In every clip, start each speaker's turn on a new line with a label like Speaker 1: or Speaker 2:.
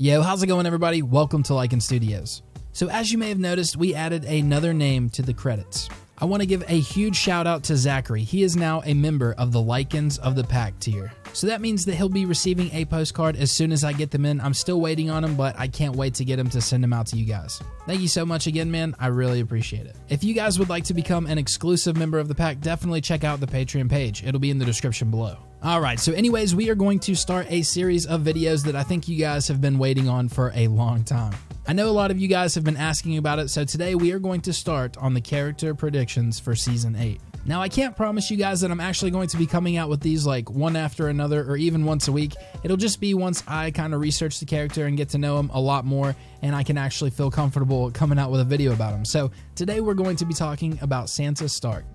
Speaker 1: Yo, how's it going everybody? Welcome to Lycan Studios. So as you may have noticed, we added another name to the credits. I want to give a huge shout out to Zachary. He is now a member of the Lycans of the Pack tier. So that means that he'll be receiving a postcard as soon as I get them in. I'm still waiting on them, but I can't wait to get him to send them out to you guys. Thank you so much again, man. I really appreciate it. If you guys would like to become an exclusive member of the pack, definitely check out the Patreon page. It'll be in the description below. Alright, so anyways, we are going to start a series of videos that I think you guys have been waiting on for a long time. I know a lot of you guys have been asking about it, so today we are going to start on the character predictions for Season 8. Now, I can't promise you guys that I'm actually going to be coming out with these like one after another or even once a week. It'll just be once I kind of research the character and get to know him a lot more and I can actually feel comfortable coming out with a video about him. So today we're going to be talking about Sansa Stark.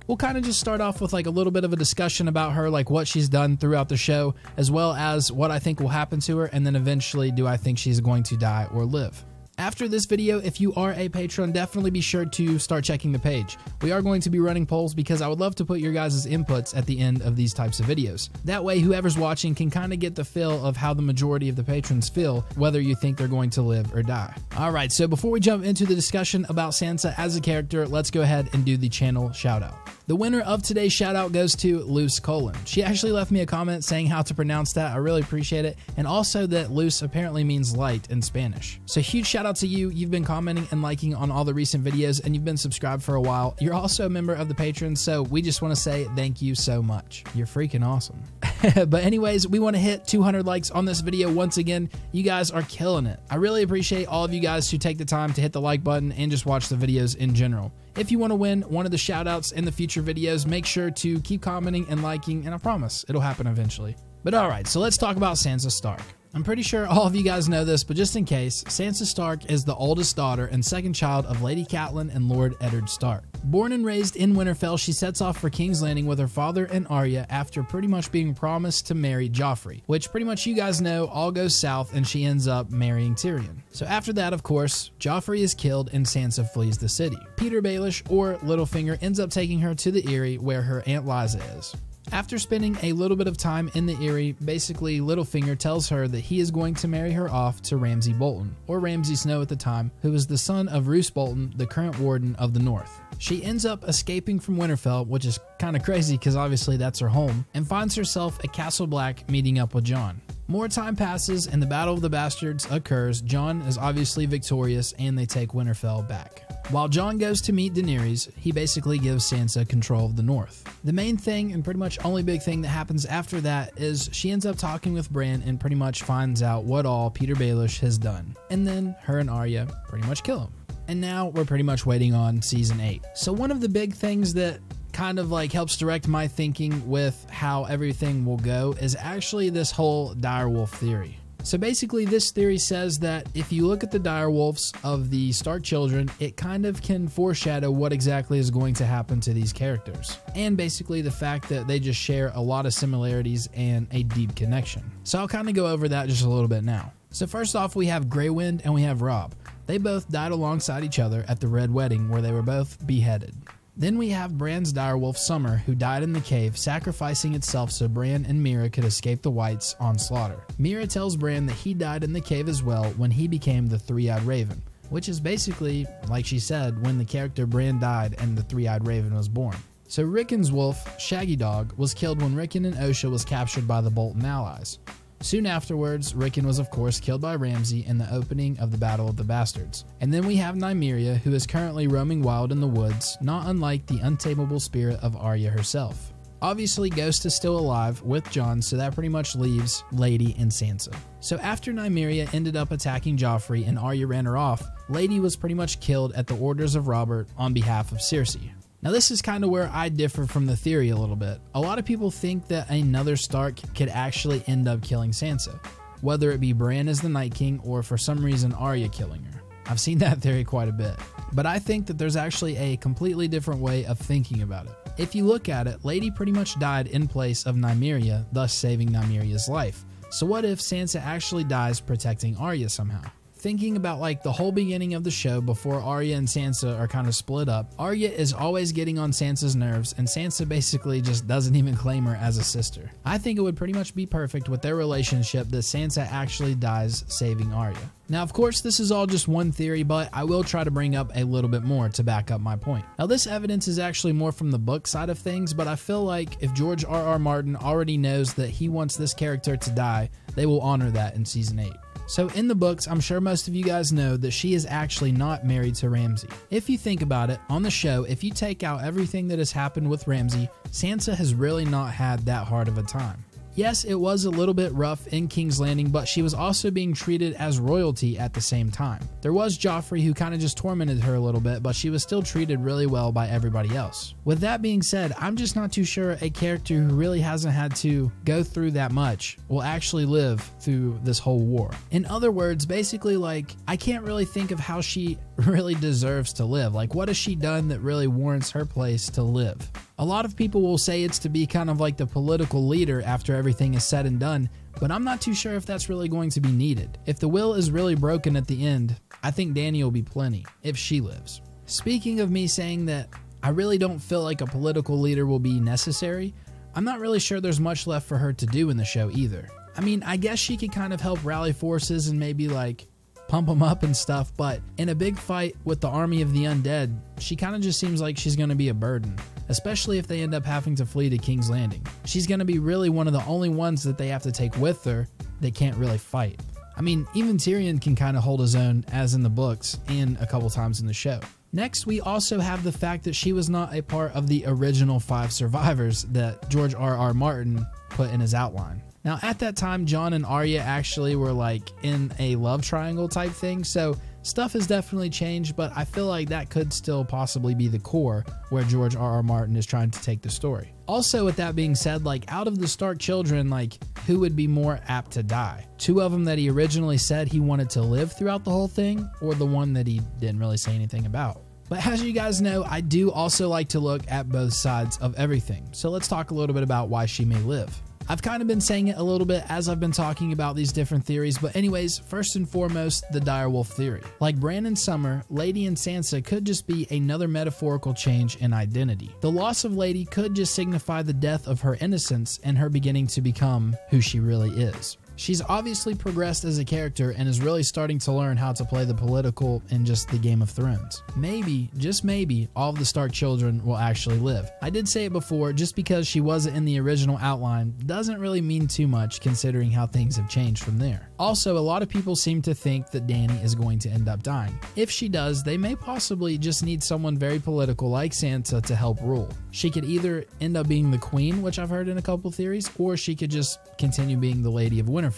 Speaker 1: We'll kind of just start off with like a little bit of a discussion about her, like what she's done throughout the show, as well as what I think will happen to her, and then eventually do I think she's going to die or live. After this video, if you are a patron, definitely be sure to start checking the page. We are going to be running polls because I would love to put your guys' inputs at the end of these types of videos. That way, whoever's watching can kind of get the feel of how the majority of the patrons feel, whether you think they're going to live or die. Alright, so before we jump into the discussion about Sansa as a character, let's go ahead and do the channel shout out. The winner of today's shout out goes to Luce Colon. She actually left me a comment saying how to pronounce that. I really appreciate it. And also that Luce apparently means light in Spanish. So huge shout out to you. You've been commenting and liking on all the recent videos and you've been subscribed for a while. You're also a member of the patrons, so we just want to say thank you so much. You're freaking awesome. But anyways, we want to hit 200 likes on this video once again. You guys are killing it. I really appreciate all of you guys who take the time to hit the like button and just watch the videos in general. If you want to win one of the shout outs in the future videos, make sure to keep commenting and liking, and I promise it'll happen eventually. But alright, so let's talk about Sansa Stark. I'm pretty sure all of you guys know this, but just in case, Sansa Stark is the oldest daughter and second child of Lady Catelyn and Lord Eddard Stark. Born and raised in Winterfell, she sets off for King's Landing with her father and Arya after pretty much being promised to marry Joffrey, which pretty much you guys know all goes south and she ends up marrying Tyrion. So after that, of course, Joffrey is killed and Sansa flees the city. Peter Baelish, or Littlefinger, ends up taking her to the Eyrie where her Aunt Lysa is. After spending a little bit of time in the Eyrie, basically Littlefinger tells her that he is going to marry her off to Ramsay Bolton, or Ramsay Snow at the time, who is the son of Roose Bolton, the current warden of the North. She ends up escaping from Winterfell, which is kind of crazy because obviously that's her home, and finds herself at Castle Black meeting up with Jon. More time passes and the Battle of the Bastards occurs. Jon is obviously victorious and they take Winterfell back. While Jon goes to meet Daenerys, he basically gives Sansa control of the North. The main thing and pretty much only big thing that happens after that is she ends up talking with Bran and pretty much finds out what all Peter Baelish has done. And then her and Arya pretty much kill him. And now we're pretty much waiting on Season 8. So one of the big things that kind of like helps direct my thinking with how everything will go is actually this whole Direwolf theory. So basically this theory says that if you look at the direwolves of the Stark children, it kind of can foreshadow what exactly is going to happen to these characters. And basically the fact that they just share a lot of similarities and a deep connection. So I'll kind of go over that just a little bit now. So first off, we have Grey Wind and we have Robb. They both died alongside each other at the Red Wedding where they were both beheaded. Then we have Bran's direwolf Summer, who died in the cave, sacrificing itself so Bran and Mira could escape the Whites' onslaught. Mira tells Bran that he died in the cave as well when he became the Three-Eyed Raven, which is basically, like she said, when the character Bran died and the Three-Eyed Raven was born. So Rickon's wolf, Shaggy Dog, was killed when Rickon and Osha was captured by the Bolton allies. Soon afterwards, Rickon was of course killed by Ramsay in the opening of the Battle of the Bastards. And then we have Nymeria, who is currently roaming wild in the woods, not unlike the untamable spirit of Arya herself. Obviously, Ghost is still alive with Jon, so that pretty much leaves Lady and Sansa. So after Nymeria ended up attacking Joffrey and Arya ran her off, Lady was pretty much killed at the orders of Robert on behalf of Cersei. Now this is kind of where I differ from the theory a little bit. A lot of people think that another Stark could actually end up killing Sansa, whether it be Bran as the Night King or for some reason Arya killing her. I've seen that theory quite a bit. But I think that there's actually a completely different way of thinking about it. If you look at it, Lady pretty much died in place of Nymeria, thus saving Nymeria's life. So what if Sansa actually dies protecting Arya somehow? thinking about like the whole beginning of the show before Arya and Sansa are kind of split up, Arya is always getting on Sansa's nerves, and Sansa basically just doesn't even claim her as a sister. I think it would pretty much be perfect with their relationship that Sansa actually dies saving Arya. Now, of course, this is all just one theory, but I will try to bring up a little bit more to back up my point. Now, this evidence is actually more from the book side of things, but I feel like if George R.R. Martin already knows that he wants this character to die, they will honor that in Season 8. So in the books, I'm sure most of you guys know that she is actually not married to Ramsay. If you think about it, on the show, if you take out everything that has happened with Ramsay, Sansa has really not had that hard of a time. Yes, it was a little bit rough in King's Landing, but she was also being treated as royalty at the same time. There was Joffrey who kind of just tormented her a little bit, but she was still treated really well by everybody else. With that being said, I'm just not too sure a character who really hasn't had to go through that much will actually live through this whole war. In other words, basically, like, I can't really think of how she really deserves to live. Like, what has she done that really warrants her place to live? A lot of people will say it's to be kind of like the political leader after everything is said and done, but I'm not too sure if that's really going to be needed. If the will is really broken at the end, I think Dany will be plenty, if she lives. Speaking of me saying that I really don't feel like a political leader will be necessary, I'm not really sure there's much left for her to do in the show either. I mean, I guess she could kind of help rally forces and maybe like pump them up and stuff, but in a big fight with the army of the undead, she kind of just seems like she's going to be a burden, especially if they end up having to flee to King's Landing. She's going to be really one of the only ones that they have to take with her. They can't really fight. I mean, even Tyrion can kind of hold his own, as in the books and a couple times in the show. Next, we also have the fact that she was not a part of the original 5 survivors that George R.R. Martin put in his outline. Now, at that time, Jon and Arya actually were like in a love triangle type thing, so stuff has definitely changed, but I feel like that could still possibly be the core where George R.R. Martin is trying to take the story. Also, with that being said, like, out of the Stark children, like, who would be more apt to die? 2 of them that he originally said he wanted to live throughout the whole thing, or the one that he didn't really say anything about? But as you guys know, I do also like to look at both sides of everything, so let's talk a little bit about why she may live. I've kind of been saying it a little bit as I've been talking about these different theories, but anyways, first and foremost, the Direwolf theory. Like Bran and Summer, Lady and Sansa could just be another metaphorical change in identity. The loss of Lady could just signify the death of her innocence and her beginning to become who she really is. She's obviously progressed as a character and is really starting to learn how to play the political in just the Game of Thrones. Maybe, just maybe, all of the Stark children will actually live. I did say it before, just because she wasn't in the original outline doesn't really mean too much considering how things have changed from there. Also, a lot of people seem to think that Dany is going to end up dying. If she does, they may possibly just need someone very political like Sansa to help rule. She could either end up being the queen, which I've heard in a couple theories, or she could just continue being the Lady of Winterfell.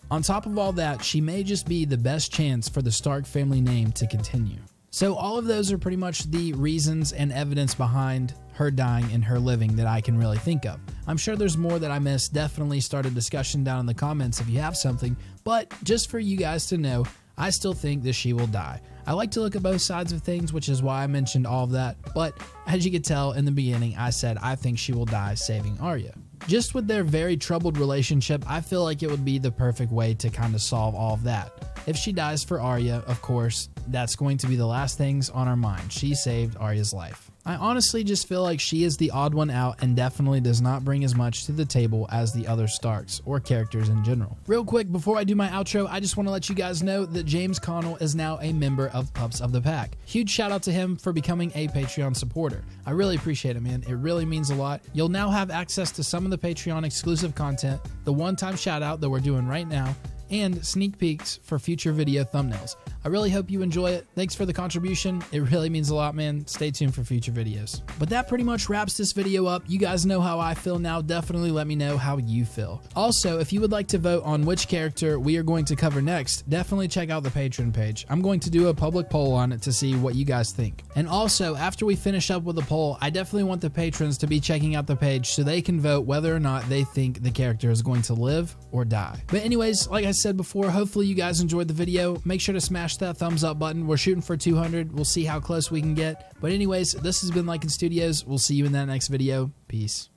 Speaker 1: On top of all that, she may just be the best chance for the Stark family name to continue. So all of those are pretty much the reasons and evidence behind her dying and her living that I can really think of. I'm sure there's more that I missed. Definitely start a discussion down in the comments if you have something, but just for you guys to know, I still think that she will die. I like to look at both sides of things, which is why I mentioned all of that, but as you could tell in the beginning, I said I think she will die saving Arya. Just with their very troubled relationship, I feel like it would be the perfect way to kind of solve all of that. If she dies for Arya, of course, that's going to be the last things on our mind. She saved Arya's life. I honestly just feel like she is the odd one out and definitely does not bring as much to the table as the other Starks or characters in general. Real quick, before I do my outro, I just want to let you guys know that James Connell is now a member of Pups of the Pack. Huge shout out to him for becoming a Patreon supporter. I really appreciate it, man. It really means a lot. You'll now have access to some of the Patreon exclusive content, the one-time shout out that we're doing right now, and sneak peeks for future video thumbnails. I really hope you enjoy it. Thanks for the contribution. It really means a lot, man. Stay tuned for future videos. But that pretty much wraps this video up. You guys know how I feel now. Definitely let me know how you feel. Also, if you would like to vote on which character we are going to cover next, definitely check out the Patreon page. I'm going to do a public poll on it to see what you guys think. And also, after we finish up with the poll, I definitely want the patrons to be checking out the page so they can vote whether or not they think the character is going to live or die. But anyways, like I said before, hopefully you guys enjoyed the video. Make sure to smash that thumbs up button. We're shooting for 200. We'll see how close we can get. But anyways, this has been Lycan Studios. We'll see you in that next video. Peace.